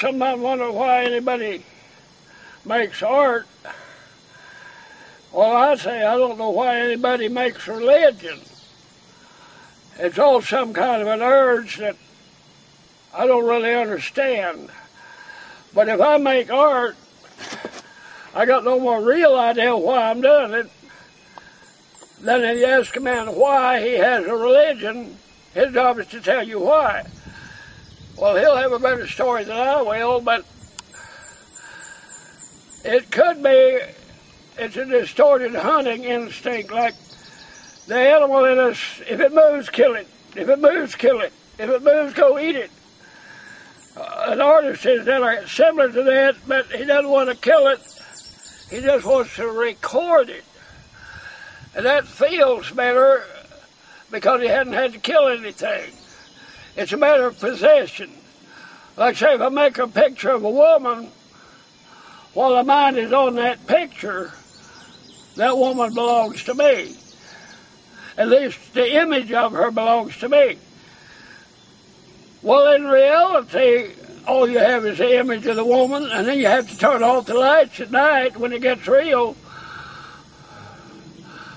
sometimes wonder why anybody makes art. Well, I say I don't know why anybody makes religion. It's all some kind of an urge that I don't really understand. But if I make art, I got no more real idea why I'm doing it than if you ask a man why he has a religion. His job is to tell you why. Well, he'll have a better story than I will, but it could be it's a distorted hunting instinct, like the animal in us, if it moves, kill it. If it moves, kill it. If it moves, go eat it. An artist is similar to that, but he doesn't want to kill it. He just wants to record it. And that feels better because he hadn't had to kill anything. It's a matter of possession. Like, say, if I make a picture of a woman, while the mind is on that picture, that woman belongs to me. At least the image of her belongs to me. Well, in reality, all you have is the image of the woman, and then you have to turn off the lights at night when it gets real.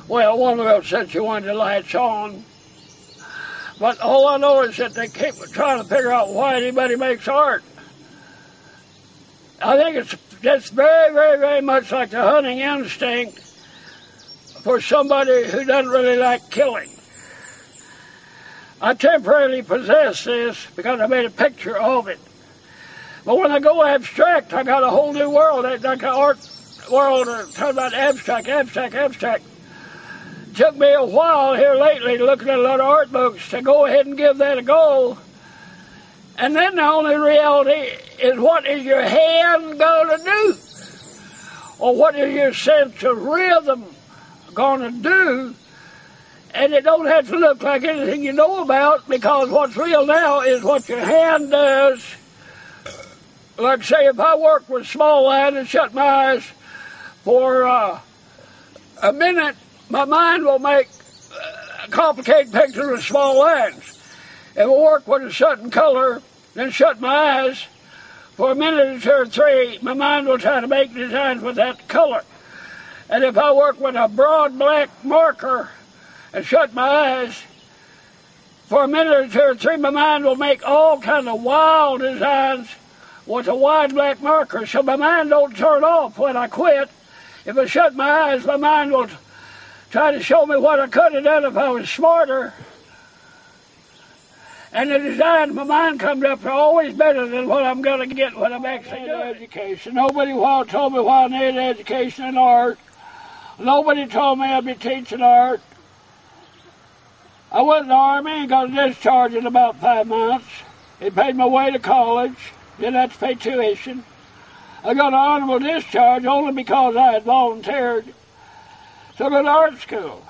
Well, one girl said she wanted the lights on. But all I know is that they keep trying to figure out why anybody makes art. I think it's just very, very, very much like the hunting instinct for somebody who doesn't really like killing. I temporarily possess this because I made a picture of it. But when I go abstract, I got a whole new world. It's like an art world, talking about abstract. It took me a while here lately looking at a lot of art books to go ahead and give that a go. And then the only reality is, what is your hand going to do? Or what is your sense of rhythm going to do? And it don't have to look like anything you know about, because what's real now is what your hand does. Like, say, if I work with small line and shut my eyes for a minute, my mind will make complicated pictures with small lines. If I work with a certain color, then shut my eyes for a minute or two or three, my mind will try to make designs with that color. And if I work with a broad black marker and shut my eyes for a minute or two or three, my mind will make all kinds of wild designs with a wide black marker. So my mind don't turn off when I quit. If I shut my eyes, my mind will try to show me what I could have done if I was smarter. And the designs my mind comes up are always better than what I'm going to get when I'm actually doing education. Nobody told me why I needed education in art. Nobody told me I'd be teaching art. I went in the Army and got a discharge in about 5 months. It paid my way to college. Didn't have to pay tuition. I got an honorable discharge only because I had volunteered. So I went to art school.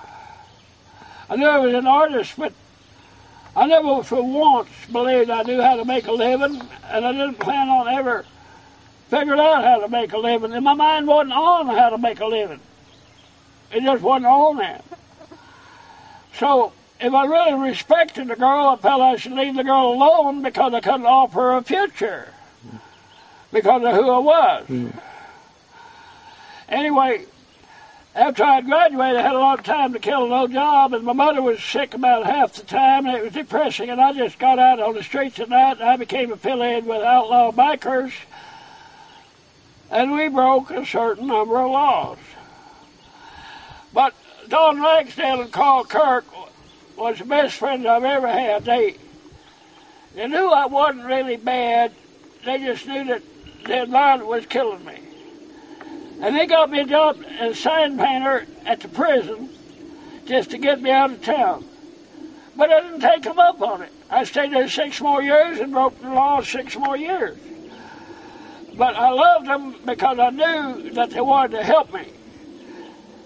I knew I was an artist, but I never for once believed I knew how to make a living, and I didn't plan on ever figuring out how to make a living. And my mind wasn't on how to make a living. It just wasn't on that. So if I really respected the girl, I felt I should leave the girl alone because I couldn't offer her a future because of who I was. Anyway, after I had graduated, I had a lot of time to kill, no job, and my mother was sick about half the time, and it was depressing, and I just got out on the streets at night, and I became affiliated with outlaw bikers, and we broke a certain number of laws. But Don Ragsdale and Carl Kirk was the best friends I've ever had. They knew I wasn't really bad. They just knew that the environment was killing me. And they got me a job as sign painter at the prison just to get me out of town. But I didn't take them up on it. I stayed there 6 more years and broke the law 6 more years. But I loved them because I knew that they wanted to help me.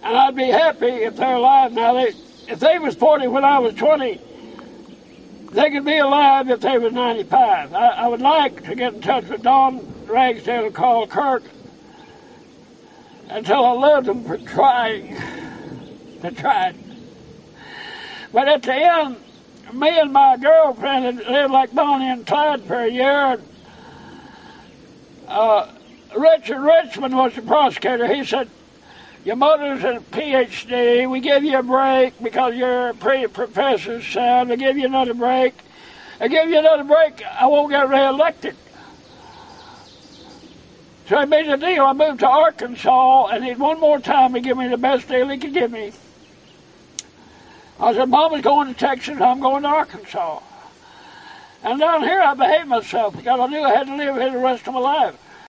And I'd be happy if they're alive now. If they was 40 when I was 20, they could be alive if they was 95. I would like to get in touch with Don Ragsdale and Carl Kirk until I loved them for trying. They tried. But at the end, me and my girlfriend had lived like Bonnie and Clyde for a year. Richard Richmond was the prosecutor. He said, your mother's a PhD. We give you a break because you're a professor's son. We give you another break. I give you another break, I won't get reelected. So I made a deal. I moved to Arkansas, and he'd one more time to give me the best deal he could give me. I said, Mama's going to Texas, I'm going to Arkansas. And down here I behaved myself because I knew I had to live here the rest of my life.